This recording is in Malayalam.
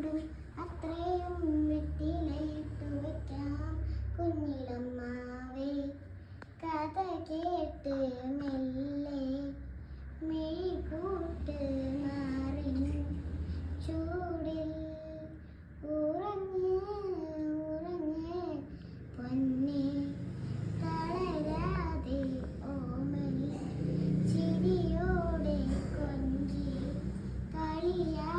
കൂടും അത്രയും വെറ്റിലയിട്ടു വയ്ക്കാം കുഞ്ഞിളമ്മാവേ. കഥ കേട്ട് മെല്ലെ മെഴികൂട്ട് മാറിൻ ചൂടിൽ ഉറങ്ങ് ഉറങ്ങ് പൊന്നേ തളരാതെ ഓമൽ ചിരിയോടെ കൊഞ്ചി കളിയാ